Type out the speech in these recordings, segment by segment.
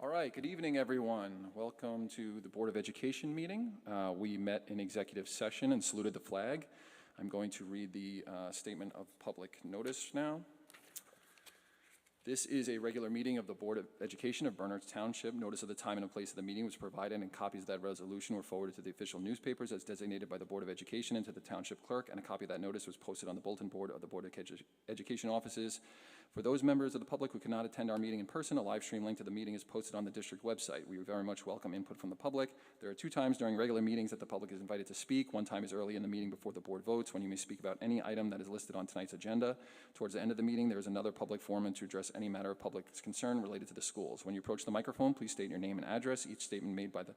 All right, good evening, everyone. Welcome to the Board of Education meeting. We met in executive session and saluted the flag. I'm going to read the statement of public notice now. This is a regular meeting of the Board of Education of Bernards Township. Notice of the time and the place of the meeting was provided, and copies of that resolution were forwarded to the official newspapers as designated by the Board of Education and to the Township Clerk, and a copy of that notice was posted on the bulletin board of the Board of Education offices. For those members of the public who cannot attend our meeting in person, a live stream link to the meeting is posted on the district website. We very much welcome input from the public. There are 2 times during regular meetings that the public is invited to speak. One time is early in the meeting before the board votes, when you may speak about any item that is listed on tonight's agenda. Towards the end of the meeting, there is another public forum to address any matter of public concern related to the schools. When you approach the microphone, please state your name and address. Each statement made by the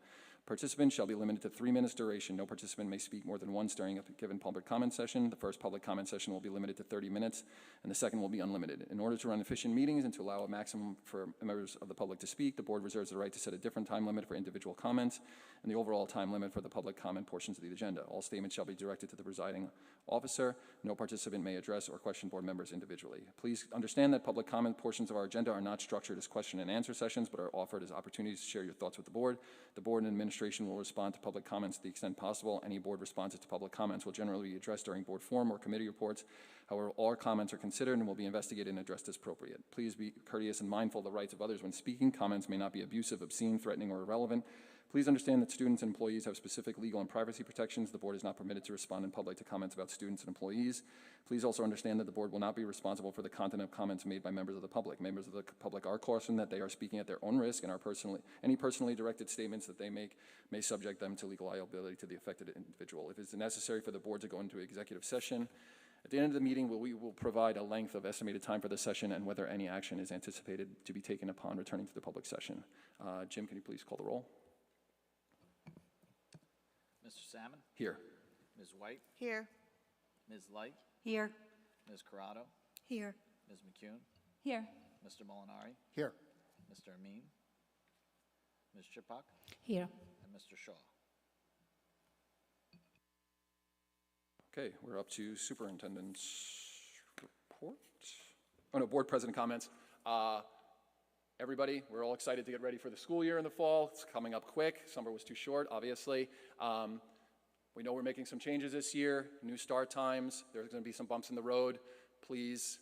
participant shall be limited to 3 minutes duration. No participant may speak more than once during a given public comment session. The first public comment session will be limited to 30 minutes, and the second will be unlimited. In order to run efficient meetings and to allow a maximum for members of the public to speak, the board reserves the right to set a different time limit for individual comments and the overall time limit for the public comment portions of the agenda. All statements shall be directed to the presiding officer. No participant may address or question board members individually. Please understand that public comment portions of our agenda are not structured as question and answer sessions, but are offered as opportunities to share your thoughts with the board. The board and administration will respond to public comments to the extent possible. Any board responses to public comments will generally be addressed during board forum or committee reports. However, all comments are considered and will be investigated and addressed as appropriate. Please be courteous and mindful of the rights of others when speaking. Comments may not be abusive, obscene, threatening, or irrelevant. Please understand that students and employees have specific legal and privacy protections. The board is not permitted to respond in public to comments about students and employees. Please also understand that the board will not be responsible for the content of comments made by members of the public. Members of the public are cautioned that they are speaking at their own risk, and any personally directed statements that they make may subject them to legal liability to the affected individual. If it is necessary for the board to go into executive session, at the end of the meeting, we will provide a length of estimated time for the session and whether any action is anticipated to be taken upon returning to the public session. Jim, can you please call the roll? Mr. Salmon? Here. Ms. White? Here. Ms. Light? Here. Ms. Corrado? Here. Ms. McCune? Here. Mr. Molinari? Here. Mr. Amin? Ms. Chipak? Here. And Mr. Shaw. Okay, we're up to superintendent's report. Oh no, board president comments. Everybody, we're all excited to get ready for the school year in the fall. It's coming up quick. Summer was too short, obviously. We know we're making some changes this year, new start times. There's going to be some bumps in the road. Please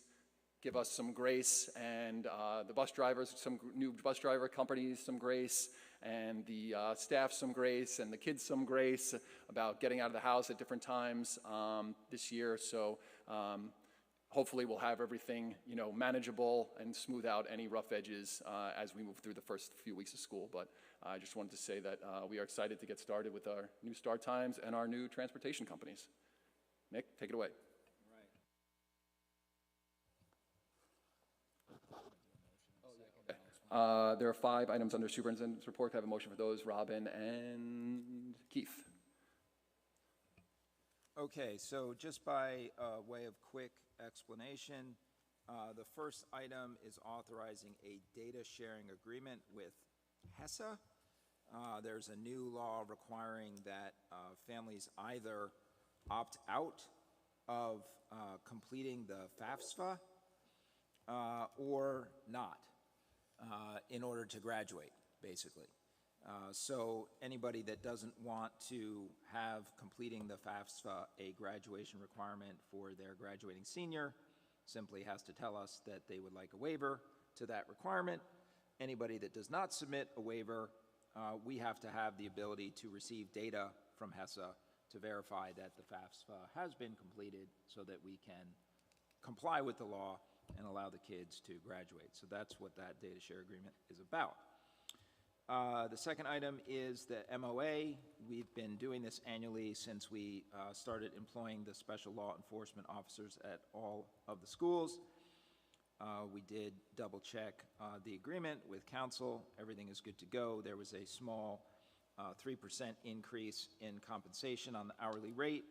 give us some grace, and the bus drivers, some new bus driver companies, some grace, and the staff some grace, and the kids some grace about getting out of the house at different times this year. So hopefully we'll have everything, manageable and smooth out any rough edges as we move through the first few weeks of school. But I just wanted to say that we are excited to get started with our new start times and our new transportation companies. Nick, take it away. There are 5 items under superintendent's report. Can I have a motion for those? Robin and Keith. Okay, so just by way of quick explanation, the first item is authorizing a data sharing agreement with HESA. There's a new law requiring that families either opt out of completing the FAFSA or not in order to graduate, basically. So anybody that doesn't want to have completing the FAFSA a graduation requirement for their graduating senior simply has to tell us that they would like a waiver to that requirement. Anybody that does not submit a waiver, we have to have the ability to receive data from HESA to verify that the FAFSA has been completed so that we can comply with the law and allow the kids to graduate. So that's what that data share agreement is about. The second item is the MOA. We've been doing this annually since we started employing the special law enforcement officers at all of the schools. We did double check the agreement with council. Everything is good to go. There was a small 3% increase in compensation on the hourly rate,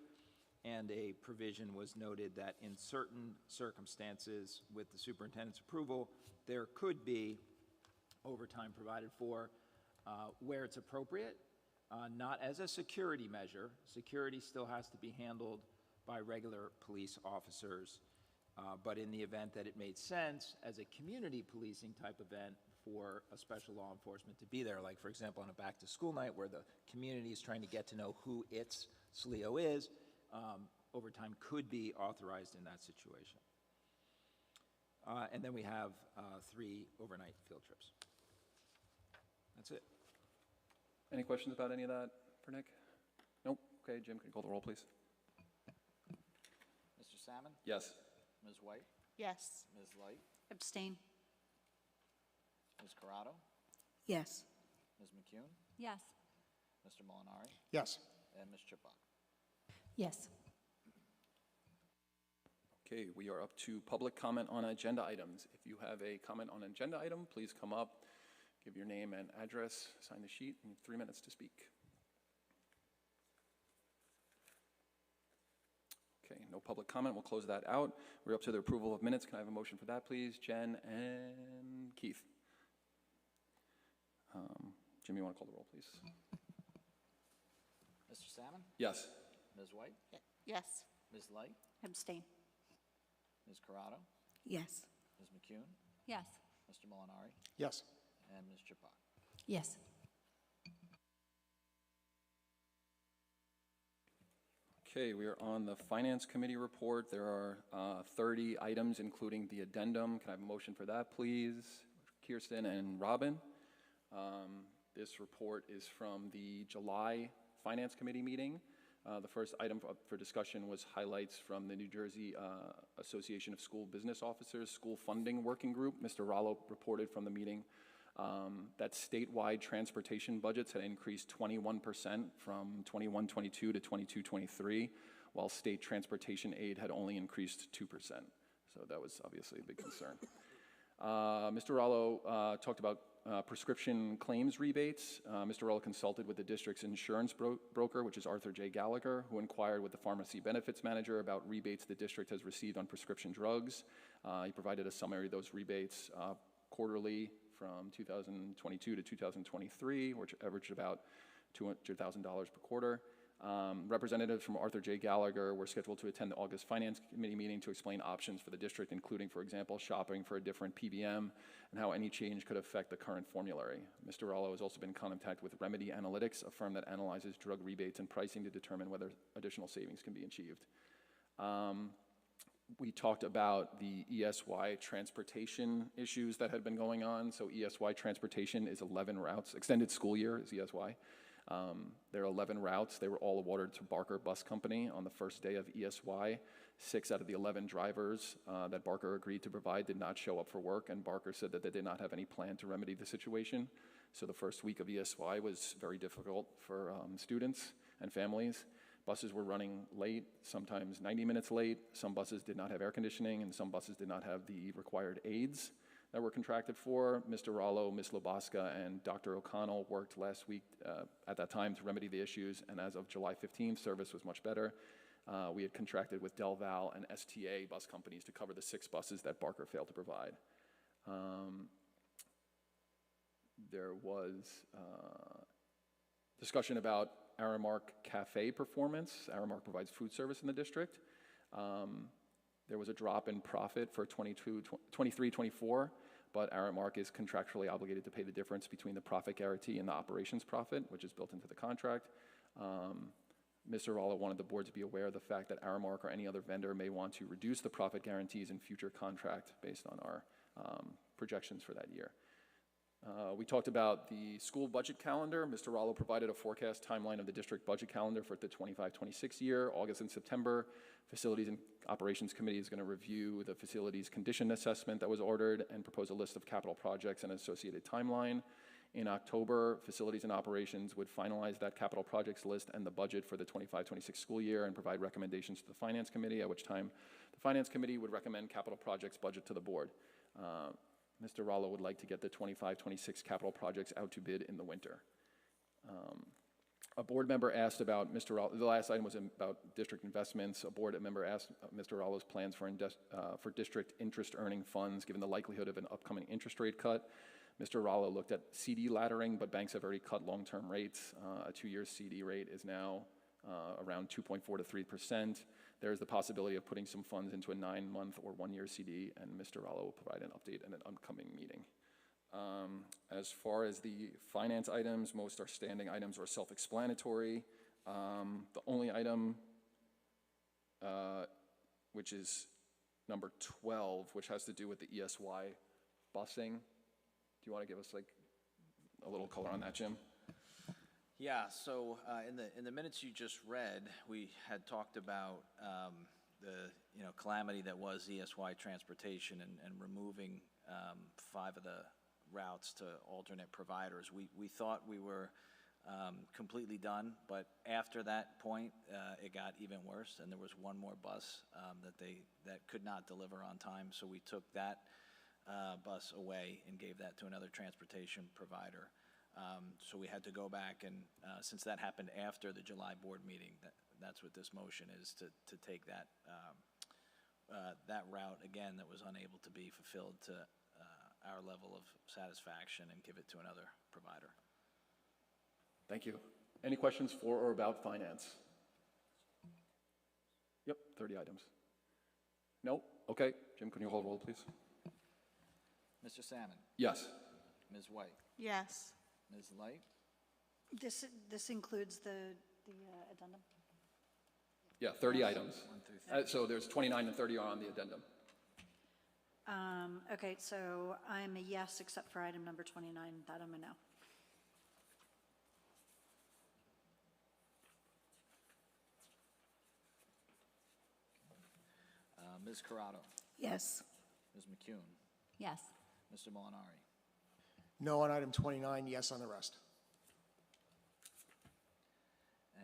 and a provision was noted that in certain circumstances, with the superintendent's approval, there could be overtime provided for where it's appropriate, not as a security measure. Security still has to be handled by regular police officers, but in the event that it made sense as a community policing type event for a special law enforcement to be there. Like, for example, on a back-to-school night where the community is trying to get to know who its SLEO is, overtime could be authorized in that situation. And then we have 3 overnight field trips. That's it. Any questions about any of that for Nick? Nope. Okay, Jim, can you call the roll, please? Mr. Salmon? Yes. Ms. White? Yes. Ms. Light? Abstain. Ms. Corrado? Yes. Ms. McCune? Yes. Mr. Molinari? Yes. And Ms. Chippak? Yes. Okay, we are up to public comment on agenda items. If you have a comment on an agenda item, please come up, give your name and address, sign the sheet, and 3 minutes to speak. Okay, no public comment. We'll close that out. We're up to the approval of minutes. Can I have a motion for that, please? Jen and Keith. Jim, you want to call the roll, please? Mr. Salmon? Yes. Ms. White? Yes. Ms. Light? Abstain. Ms. Corrado? Yes. Ms. McCune? Yes. Mr. Molinari? Yes. And Ms. Chippak? Yes. Okay, we are on the Finance Committee report. There are 30 items, including the addendum. Can I have a motion for that, please? Kirsten and Robin. This report is from the July Finance Committee meeting. The first item for discussion was highlights from the New Jersey Association of School Business Officers School Funding Working Group. Mr. Rollo reported from the meeting that statewide transportation budgets had increased 21% from 21-22 to 22-23, while state transportation aid had only increased 2%. So that was obviously a big concern. Mr. Rollo talked about prescription claims rebates. Mr. Rollo consulted with the district's insurance broker, which is Arthur J. Gallagher, who inquired with the pharmacy benefits manager about rebates the district has received on prescription drugs. He provided a summary of those rebates quarterly from 2022 to 2023, which averaged about $200,000 per quarter. Representatives from Arthur J. Gallagher were scheduled to attend the August Finance Committee meeting to explain options for the district, including, for example, shopping for a different PBM and how any change could affect the current formulary. Mr. Rollo has also been in contact with Remedy Analytics, a firm that analyzes drug rebates and pricing to determine whether additional savings can be achieved. We talked about the ESY transportation issues that had been going on. So ESY transportation is 11 routes. Extended school year is ESY. There are 11 routes. They were all awarded to Barker Bus Company on the first day of ESY. 6 out of the 11 drivers that Barker agreed to provide did not show up for work, and Barker said that they did not have any plan to remedy the situation. So the first week of ESY was very difficult for students and families. Buses were running late, sometimes 90 minutes late. Some buses did not have air conditioning, and some buses did not have the required aids that were contracted for. Mr. Rollo, Ms. Lobaska, and Dr. O'Connell worked last week at that time to remedy the issues, and as of July 15th, service was much better. We had contracted with Del Val and STA bus companies to cover the 6 buses that Barker failed to provide. There was discussion about Aramark Cafe performance. Aramark provides food service in the district. There was a drop in profit for 23-24, but Aramark is contractually obligated to pay the difference between the profit guarantee and the operations profit, which is built into the contract. Mr. Rollo wanted the board to be aware of the fact that Aramark or any other vendor may want to reduce the profit guarantees in future contract based on our projections for that year. We talked about the school budget calendar. Mr. Rollo provided a forecast timeline of the district budget calendar for the 25-26 year, August and September. Facilities and Operations Committee is going to review the facilities condition assessment that was ordered and propose a list of capital projects and associated timeline. In October, Facilities and Operations would finalize that capital projects list and the budget for the 25-26 school year and provide recommendations to the Finance Committee, at which time the Finance Committee would recommend capital projects budget to the board. Mr. Rollo would like to get the 25-26 capital projects out to bid in the winter. A board member asked about Mr. Rollo, the last item was about district investments. A board member asked Mr. Rollo's plans for district interest earning funds, given the likelihood of an upcoming interest rate cut. Mr. Rollo looked at CD laddering, but banks have already cut long-term rates. A 2-year CD rate is now around 2.4 to 3%. There is the possibility of putting some funds into a 9-month or 1-year CD, and Mr. Rollo will provide an update in an upcoming meeting. As far as the finance items, most are standing items or self-explanatory. The only item, which is number 12, which has to do with the ESY busing. Do you want to give us like a little color on that, Jim? Yeah, so in the minutes you just read, we had talked about the calamity that was ESY transportation and removing 5 of the routes to alternate providers. We thought we were completely done, but after that point, it got even worse, and there was one more bus that could not deliver on time. So we took that bus away and gave that to another transportation provider. So we had to go back, and since that happened after the July board meeting, that's what this motion is, to take that that route again that was unable to be fulfilled to our level of satisfaction and give it to another provider. Thank you. Any questions for or about finance? Yep, 30 items. No? Okay. Jim, can you hold roll, please? Mr. Salmon? Yes. Ms. White? Yes. Ms. Light? This includes the addendum? Yeah, 30 items. 1 through 3. So there's 29 and 30 are on the addendum. Okay, so I'm a yes, except for item number 29, that I'm a no. Ms. Corrado? Yes. Ms. McCune? Yes. Mr. Molinari? No on item 29, yes on the rest.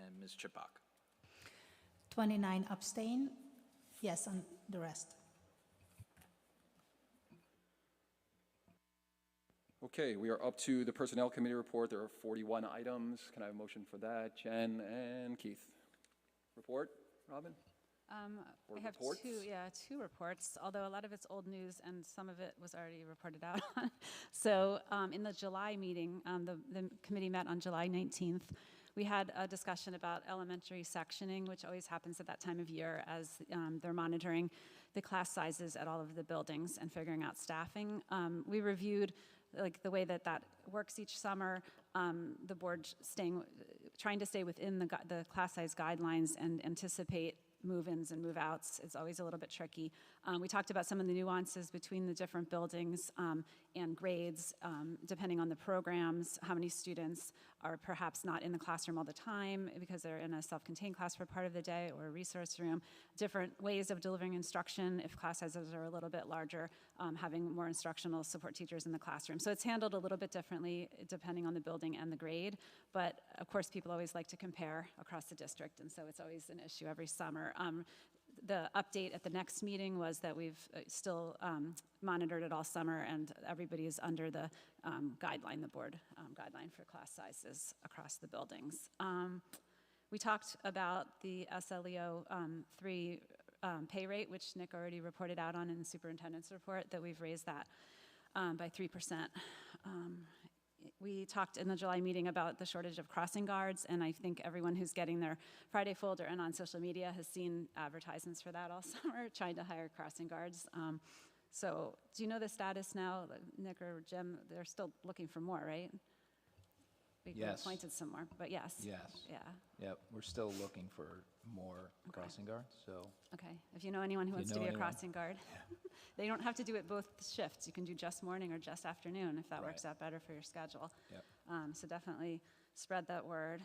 And Ms. Chipak? 29 abstain, yes on the rest. Okay, we are up to the Personnel Committee report. There are 41 items. Can I have a motion for that? Jen and Keith. Report, Robin? Or I have reports? two reports, although a lot of it's old news and some of it was already reported out on. So in the July meeting, the committee met on July 19th. We had a discussion about elementary sectioning, which always happens at that time of year as they're monitoring the class sizes at all of the buildings and figuring out staffing. We reviewed like the way that works each summer, the board trying to stay within the class size guidelines and anticipate move-ins and move-outs. It's always a little bit tricky. We talked about some of the nuances between the different buildings and grades, depending on the programs, how many students are perhaps not in the classroom all the time because they're in a self-contained class for part of the day or a resource room, different ways of delivering instruction if class sizes are a little bit larger, having more instructional support teachers in the classroom. So it's handled a little bit differently depending on the building and the grade, but of course people always like to compare across the district, and so it's always an issue every summer. The update at the next meeting was that we've still monitored it all summer, and everybody is under the guideline, the board guideline for class sizes across the buildings. We talked about the SLEO 3 pay rate, which Nick already reported out on in the superintendent's report, that we've raised that by 3%. We talked in the July meeting about the shortage of crossing guards, and I think everyone who's getting their Friday folder and on social media has seen advertisements for that all summer, trying to hire crossing guards. So do you know the status now, Nick or Jim? They're still looking for more, right? We've Yes. appointed some more, but yes. Yes. Yeah, Yep, we're still looking for more crossing guards, so. okay. If you know anyone who If you wants to know be a anyone. crossing guard. They don't have to do it both shifts. You can do just morning or just afternoon if that works Right. out better for your schedule. Yep. So definitely spread that word.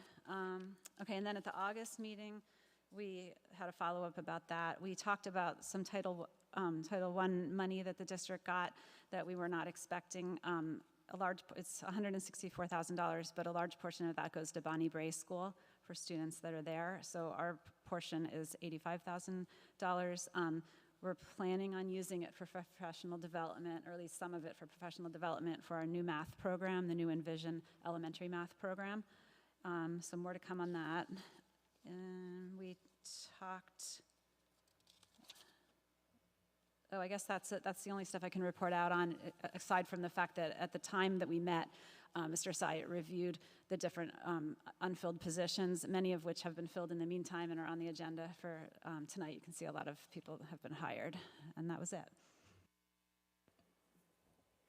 Okay, and then at the August meeting, we had a follow-up about that. We talked about some Title I money that the district got that we were not expecting. It's $164,000, but a large portion of that goes to Bonnie Bray School for students that are there. So our portion is $85,000. We're planning on using it for professional development, or at least some of it for professional development for our new math program, the new Envision elementary math program. So more to come on that. And we talked, I guess that's it. That's the only stuff I can report out on, aside from the fact that at the time that we met, Mr. Syatt reviewed the different unfilled positions, many of which have been filled in the meantime and are on the agenda for tonight. You can see a lot of people have been hired, and that was it.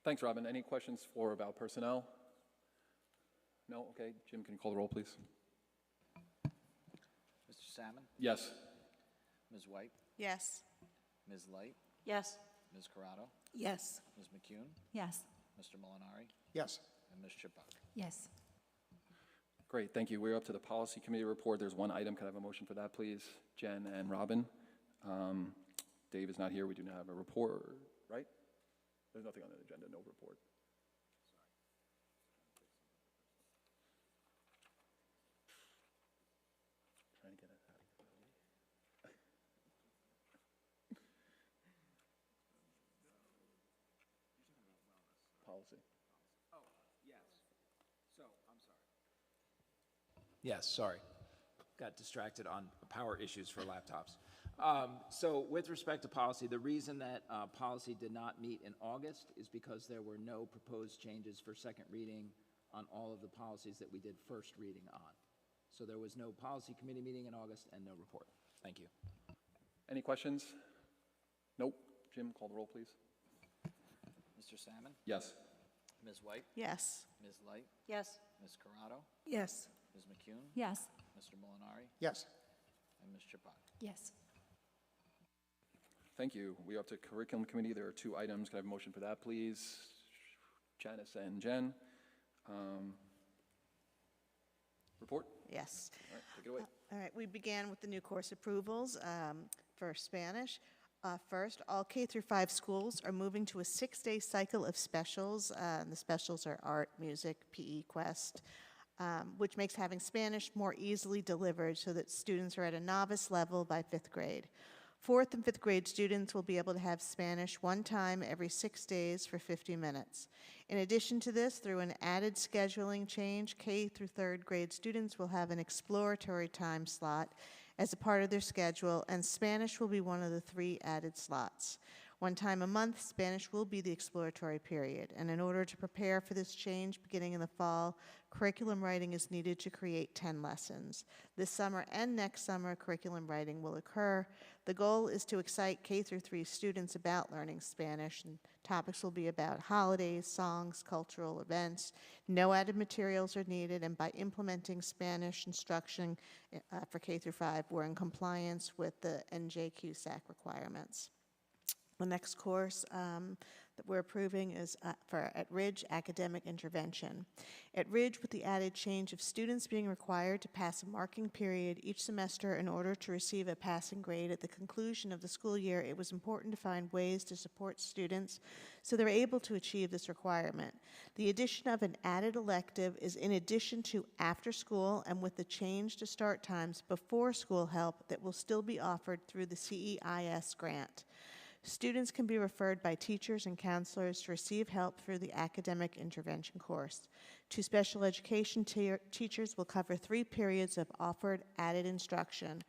Thanks, Robin. Any questions about personnel? No? Okay. Jim, can you call the roll, please? Mr. Salmon? Yes. Ms. White? Yes. Ms. Light? Yes. Ms. Corrado? Yes. Ms. McCune? Yes. Mr. Molinari? Yes. And Ms. Chippak? Yes. Great, thank you. We're up to the policy committee report. There's one item. Can I have a motion for that, please? Jen and Robin. Dave is not here. We do not have a report, right? There's nothing on the agenda, no report. Trying to get it out of here. Policy. Yes, sorry. Got distracted on power issues for laptops. So with respect to policy, the reason that policy did not meet in August is because there were no proposed changes for second reading on all of the policies that we did first reading on. So there was no policy committee meeting in August and no report. Thank you. Any questions? Nope. Jim, call the roll, please. Mr. Salmon? Yes. Ms. White? Yes. Ms. Light? Yes. Ms. Corrado? Yes. Ms. McCune? Yes. Mr. Molinari? Yes. And Ms. Chippak? Yes. Thank you. We are up to curriculum committee. There are two items. Can I have a motion for that, please? Janice and Jen. Report? Yes. All right, take it away. All right, we began with the new course approvals for Spanish. First, all K through 5 schools are moving to a 6-day cycle of specials. The specials are art, music, PE Quest, which makes having Spanish more easily delivered so that students are at a novice level by 5th grade. 4th and 5th grade students will be able to have Spanish one time every 6 days for 50 minutes. In addition to this, through an added scheduling change, K through 3rd grade students will have an exploratory time slot as a part of their schedule, and Spanish will be one of the 3 added slots. One time a month, Spanish will be the exploratory period, and in order to prepare for this change beginning in the fall, curriculum writing is needed to create 10 lessons. This summer and next summer, curriculum writing will occur. The goal is to excite K through 3 students about learning Spanish, and topics will be about holidays, songs, cultural events. No added materials are needed, and by implementing Spanish instruction for K through 5, we're in compliance with the NJQSAC requirements. The next course that we're approving is at Ridge, Academic Intervention. At Ridge, with the added change of students being required to pass a marking period each semester in order to receive a passing grade at the conclusion of the school year, it was important to find ways to support students so they're able to achieve this requirement. The addition of an added elective is in addition to after school and with the change to start times before school help that will still be offered through the CEIS grant. Students can be referred by teachers and counselors to receive help through the academic intervention course. 2 special education teachers will cover 3 periods of offered added instruction.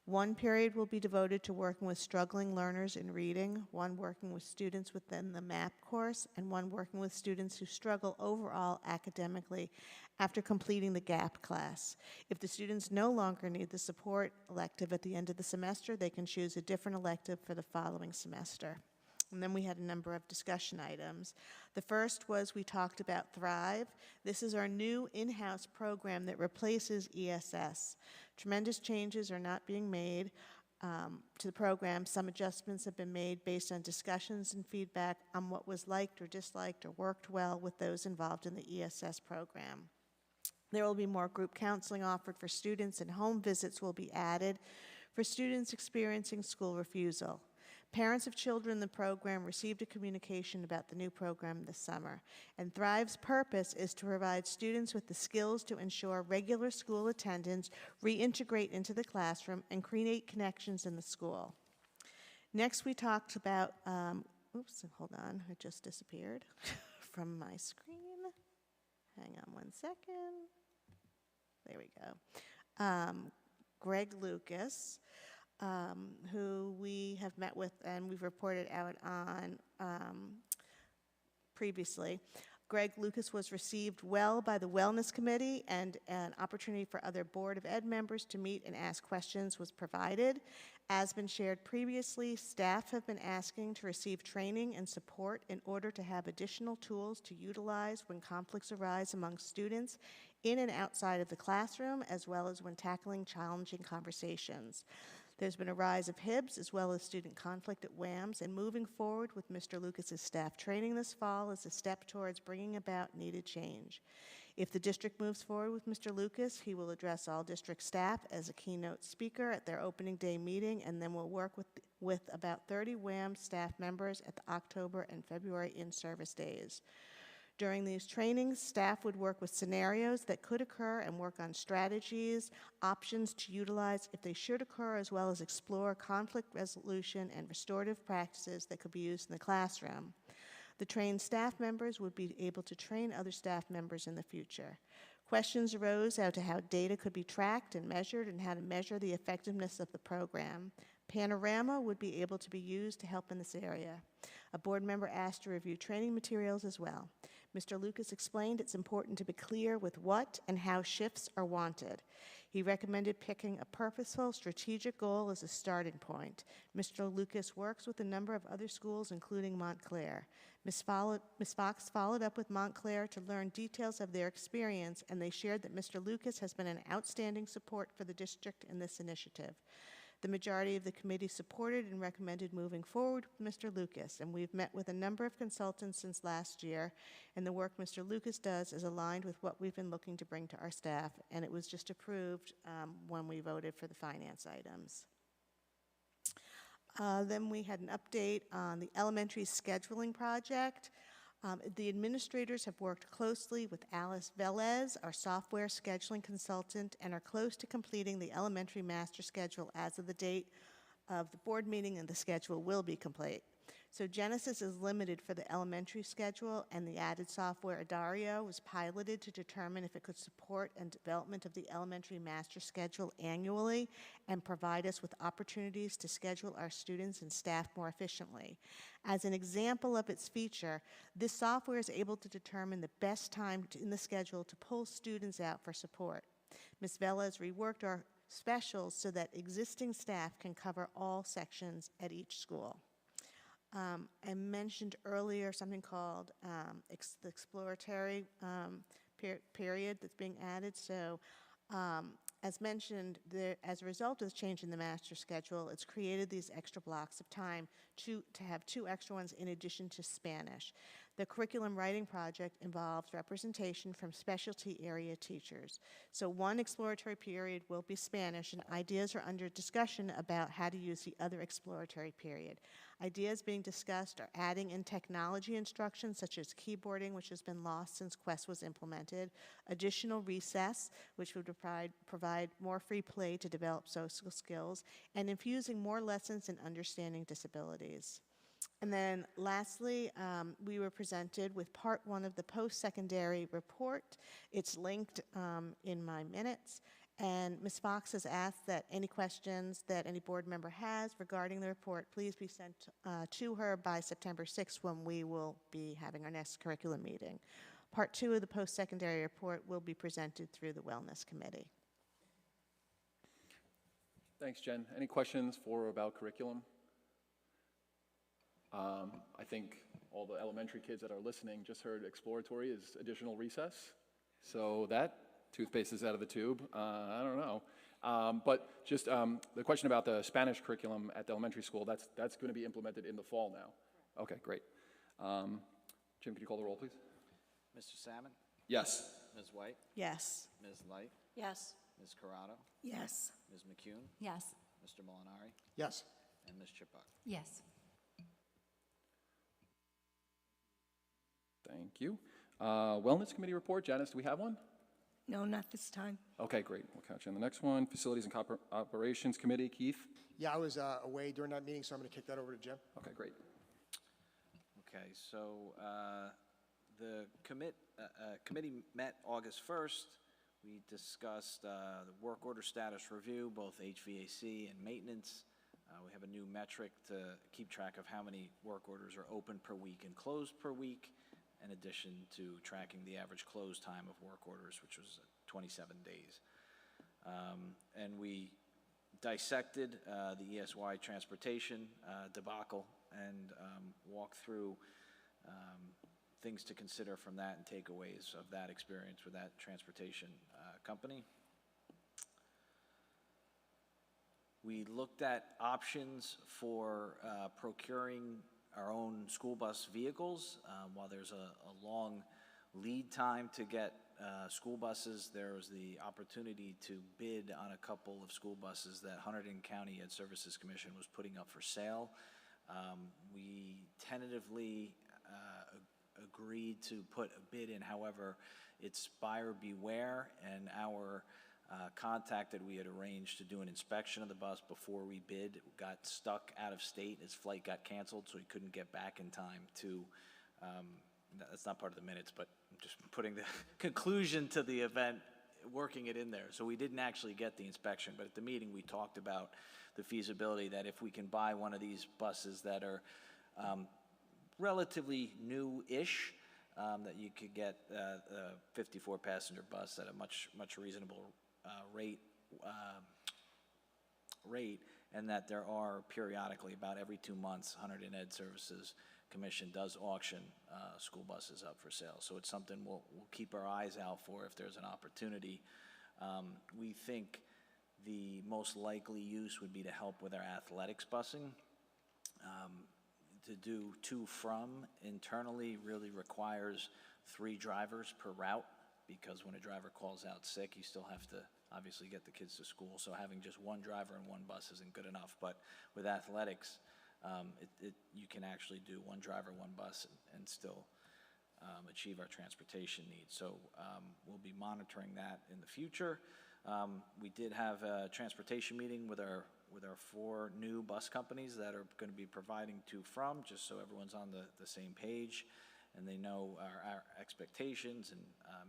1 period will be devoted to working with struggling learners in reading, 1 working with students within the MAP course, and 1 working with students who struggle overall academically after completing the GAP class. If the students no longer need the support elective at the end of the semester, they can choose a different elective for the following semester. And then we had a number of discussion items. The first was we talked about Thrive. This is our new in-house program that replaces ESS. Tremendous changes are not being made to the program. Some adjustments have been made based on discussions and feedback on what was liked or disliked or worked well with those involved in the ESS program. There will be more group counseling offered for students, and home visits will be added for students experiencing school refusal. Parents of children in the program received a communication about the new program this summer, and Thrive's purpose is to provide students with the skills to ensure regular school attendance, reintegrate into the classroom, and create connections in the school. Next, we talked about, oops, hold on, it just disappeared from my screen. Hang on one second. There we go. Greg Lucas, who we have met with and we've reported out on previously, Greg Lucas was received well by the Wellness Committee, and an opportunity for other Board of Ed members to meet and ask questions was provided. As been shared previously, staff have been asking to receive training and support in order to have additional tools to utilize when conflicts arise among students in and outside of the classroom, as well as when tackling challenging conversations. There's been a rise of HIBs as well as student conflict at WAMS, and moving forward with Mr. Lucas's staff training this fall is a step towards bringing about needed change. If the district moves forward with Mr. Lucas, he will address all district staff as a keynote speaker at their opening day meeting, and then will work with about 30 WAMS staff members at the October and February in-service days. During these trainings, staff would work with scenarios that could occur and work on strategies, options to utilize if they should occur, as well as explore conflict resolution and restorative practices that could be used in the classroom. The trained staff members would be able to train other staff members in the future. Questions arose as to how data could be tracked and measured and how to measure the effectiveness of the program. Panorama would be able to be used to help in this area. A board member asked to review training materials as well. Mr. Lucas explained it's important to be clear with what and how shifts are wanted. He recommended picking a purposeful, strategic goal as a starting point. Mr. Lucas works with a number of other schools, including Montclair. Ms. Fox followed up with Montclair to learn details of their experience, and they shared that Mr. Lucas has been an outstanding support for the district in this initiative. The majority of the committee supported and recommended moving forward with Mr. Lucas, and we've met with a number of consultants since last year, and the work Mr. Lucas does is aligned with what we've been looking to bring to our staff, and it was just approved when we voted for the finance items. Then we had an update on the elementary scheduling project. The administrators have worked closely with Alice Velez, our software scheduling consultant, and are close to completing the elementary master schedule as of the date of the board meeting, and the schedule will be complete. So Genesis is limited for the elementary schedule, and the added software Adario was piloted to determine if it could support and development of the elementary master schedule annually and provide us with opportunities to schedule our students and staff more efficiently. As an example of its feature, this software is able to determine the best time in the schedule to pull students out for support. Ms. Velez reworked our specials so that existing staff can cover all sections at each school. I mentioned earlier something called the exploratory period that's being added. So as mentioned, as a result of the change in the master schedule, it's created these extra blocks of time to have 2 extra ones in addition to Spanish. The curriculum writing project involves representation from specialty area teachers. So one exploratory period will be Spanish, and ideas are under discussion about how to use the other exploratory period. Ideas being discussed are adding in technology instruction, such as keyboarding, which has been lost since Quest was implemented, additional recess, which would provide more free play to develop social skills, and infusing more lessons in understanding disabilities. And then lastly, we were presented with part 1 of the post-secondary report. It's linked in my minutes. And Ms. Fox has asked that any questions that any board member has regarding the report, please be sent to her by September 6th, when we will be having our next curriculum meeting. Part 2 of the post-secondary report will be presented through the Wellness Committee. Thanks, Jen. Any questions for or about curriculum? I think all the elementary kids that are listening just heard exploratory is additional recess. So that toothpaste is out of the tube. I don't know. But just the question about the Spanish curriculum at the elementary school, that's going to be implemented in the fall now. Okay, great. Jim, could you call the roll, please? Mr. Salmon? Yes. Ms. White? Yes. Ms. Light? Yes. Ms. Corrado? Yes. Ms. McCune? Yes. Mr. Molinari? Yes. And Ms. Chipok? Yes. Thank you. Wellness Committee report. Janice, do we have one? No, not this time. Okay, great. We'll catch you on the next one. Facilities and Operations Committee. Keith? Yeah, I was away during that meeting, so I'm going to kick that over to Jim. Okay, great. Okay, so the committee met August 1st. We discussed the work order status review, both HVAC and maintenance. We have a new metric to keep track of how many work orders are open per week and closed per week. in addition to tracking the average close time of work orders, which was 27 days. And we dissected the ESY transportation debacle and walked through things to consider from that and takeaways of that experience with that transportation company. We looked at options for procuring our own school bus vehicles. While there's a long lead time to get school buses, there was the opportunity to bid on a couple of school buses that Hunterdon County Ed Services Commission was putting up for sale. We tentatively agreed to put a bid in. However, it's buyer beware, and our contact that we had arranged to do an inspection of the bus before we bid got stuck out of state. His flight got canceled, so he couldn't get back in time to, that's not part of the minutes, but I'm just putting the conclusion to the event, working it in there. So we didn't actually get the inspection, but at the meeting we talked about the feasibility that if we can buy one of these buses that are relatively new-ish, that you could get a 54-passenger bus at a much reasonable rate, and that there are periodically, about every 2 months, Hunterdon Ed Services Commission does auction school buses up for sale. So it's something we'll keep our eyes out for if there's an opportunity. We think the most likely use would be to help with our athletics busing. To do to from internally really requires 3 drivers per route, because when a driver calls out sick, you still have to obviously get the kids to school. So having just 1 driver and 1 bus isn't good enough. But with athletics, you can actually do 1 driver, 1 bus, and still achieve our transportation needs. So we'll be monitoring that in the future. We did have a transportation meeting with our 4 new bus companies that are going to be providing to from, just so everyone's on the same page and they know our expectations. And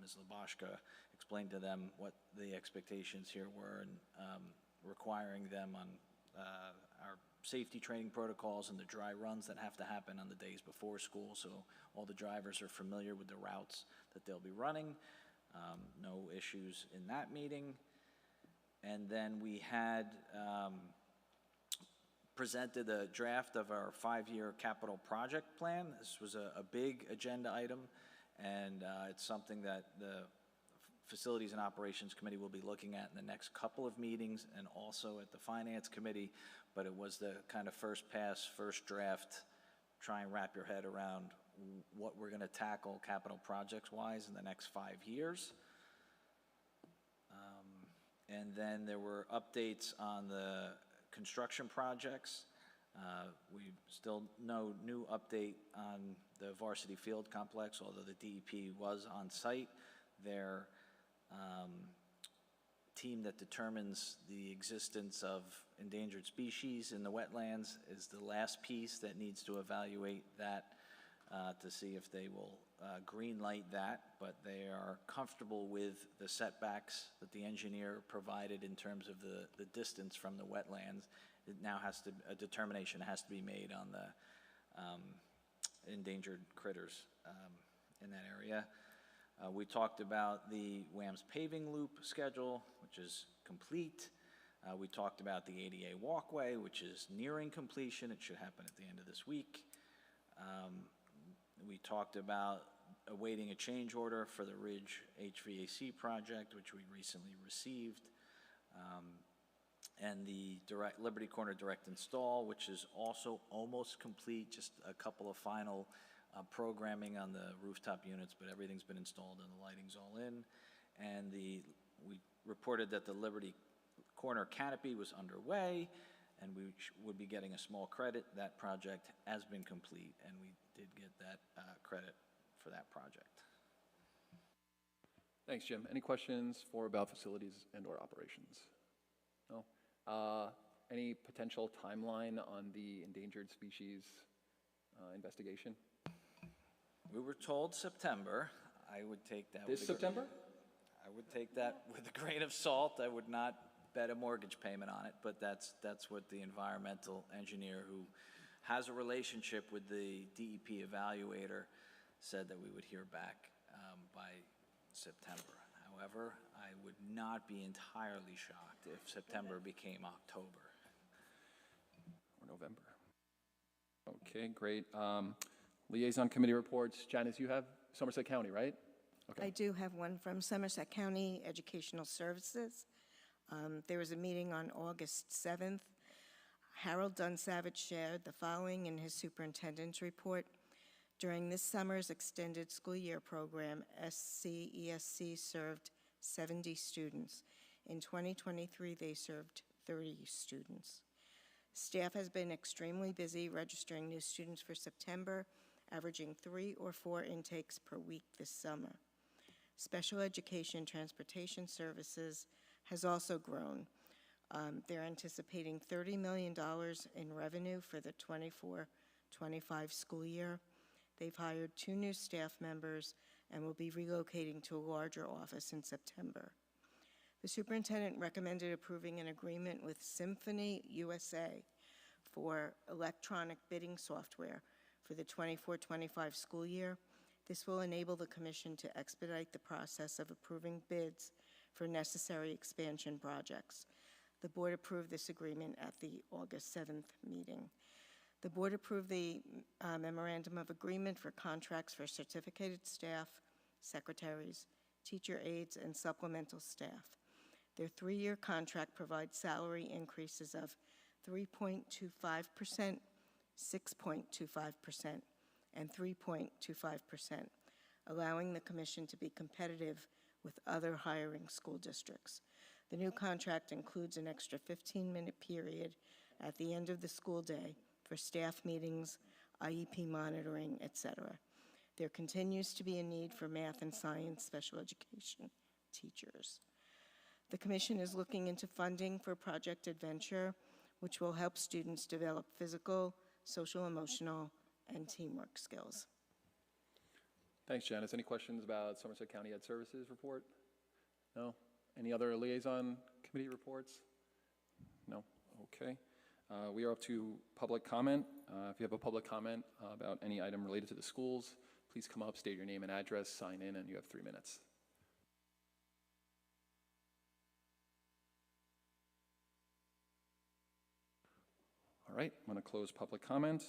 Ms. Labashka explained to them what the expectations here were, and requiring them on our safety training protocols and the dry runs that have to happen on the days before school, so all the drivers are familiar with the routes that they'll be running. No issues in that meeting. And then we had presented a draft of our 5-year capital project plan. This was a big agenda item, and it's something that the Facilities and Operations Committee will be looking at in the next couple of meetings, and also at the Finance Committee. But it was the kind of first pass, first draft, try and wrap your head around what we're going to tackle capital projects-wise in the next 5 years. And then there were updates on the construction projects. We still no new update on the varsity field complex, although the DEP was on site. Their team that determines the existence of endangered species in the wetlands is the last piece that needs to evaluate that to see if they will green light that, but they are comfortable with the setbacks that the engineer provided in terms of the distance from the wetlands. It now a determination has to be made on the endangered critters in that area. We talked about the WAMS paving loop schedule, which is complete. We talked about the ADA walkway, which is nearing completion. It should happen at the end of this week. We talked about awaiting a change order for the Ridge HVAC project, which we recently received, and the Liberty Corner direct install, which is also almost complete, just a couple of final programming on the rooftop units, but everything's been installed and the lighting's all in. And we reported that the Liberty Corner canopy was underway, and we would be getting a small credit. That project has been complete, and we did get that credit for that project. Thanks, Jim. Any questions for about facilities and/or operations? No? Any potential timeline on the endangered species investigation? We were told September. I would take that This September? I would take that with a grain of salt. I would not bet a mortgage payment on it, but that's what the environmental engineer, who has a relationship with the DEP evaluator, said that we would hear back by September. However, I would not be entirely shocked if September became October. Or November. Okay, great. Liaison committee reports. Janice, you have Somerset County, right? Okay. I do have one from Somerset County Educational Services. There was a meeting on August 7th. Harold Dunsavage shared the following in his superintendent's report. During this summer's extended school year program, SCESC served 70 students. In 2023, they served 30 students. Staff has been extremely busy registering new students for September, averaging 3 or 4 intakes per week this summer. Special education transportation services has also grown. They're anticipating $30 million in revenue for the 24-25 school year. They've hired 2 new staff members and will be relocating to a larger office in September. The superintendent recommended approving an agreement with Symphony USA for electronic bidding software for the 24-25 school year. This will enable the commission to expedite the process of approving bids for necessary expansion projects. The board approved this agreement at the August 7th meeting. The board approved the memorandum of agreement for contracts for certificated staff, secretaries, teacher aides, and supplemental staff. Their 3-year contract provides salary increases of 3.25%, 6.25%, and 3.25%, allowing the commission to be competitive with other hiring school districts. The new contract includes an extra 15-minute period at the end of the school day for staff meetings, IEP monitoring, etc. There continues to be a need for math and science special education teachers. The commission is looking into funding for Project Adventure, which will help students develop physical, social, emotional, and teamwork skills. Thanks, Janice. Any questions about Somerset County Ed Services report? No? Any other liaison committee reports? No? Okay. We are up to public comment. If you have a public comment about any item related to the schools, please come up, state your name and address, sign in, and you have 3 minutes. All right, I'm going to close public comment.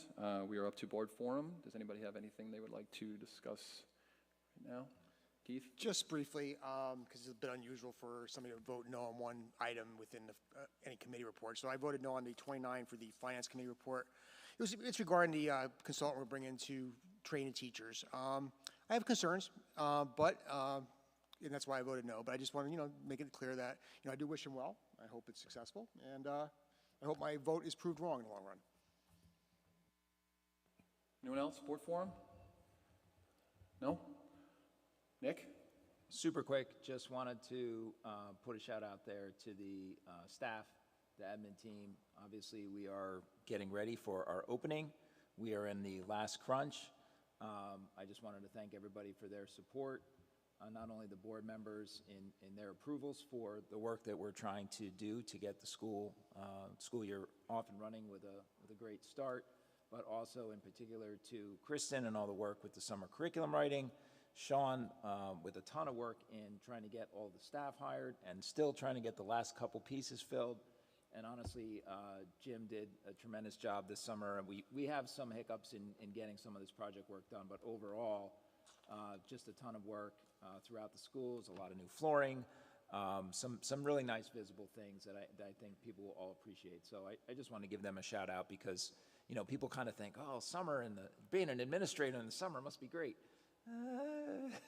We are up to board forum. Does anybody have anything they would like to discuss right now? Keith? Just briefly, because it's a bit unusual for somebody to vote no on one item within any committee report. So I voted no on the 29 for the Finance Committee report. It's regarding the consultant we're bringing to train teachers. I have concerns, and that's why I voted no. But I just want to, make it clear that, I do wish him well. I hope it's successful, and I hope my vote is proved wrong in the long run. Anyone else? Board forum? No? Nick? Super quick, just wanted to put a shout out there to the staff, the admin team. Obviously, we are getting ready for our opening. We are in the last crunch. I just wanted to thank everybody for their support, not only the board members in their approvals for the work that we're trying to do to get the school year off and running with a great start, but also in particular to Kristen and all the work with the summer curriculum writing, Sean with a ton of work in trying to get all the staff hired and still trying to get the last couple pieces filled. And honestly, Jim did a tremendous job this summer. And we have some hiccups in getting some of this project work done, but overall, just a ton of work throughout the schools, a lot of new flooring, some really nice visible things that I think people will all appreciate. So I just want to give them a shout out because, people kind of think, oh, summer and being an administrator in the summer must be great.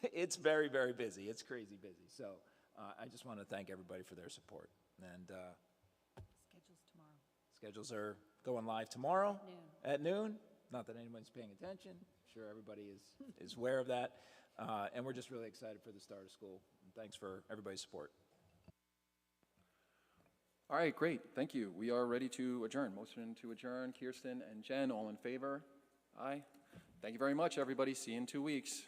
It's very, very busy. It's crazy busy. So I just want to thank everybody for their support. And Schedules tomorrow. schedules are going live tomorrow Noon. at noon. Not that anyone's paying attention. I'm sure everybody is aware of that. And we're just really excited for the start of school. And thanks for everybody's support. All right, great. Thank you. We are ready to adjourn. Motion to adjourn. Kirsten and Jen, all in favor? Aye. Thank you very much, everybody. See you in 2 weeks.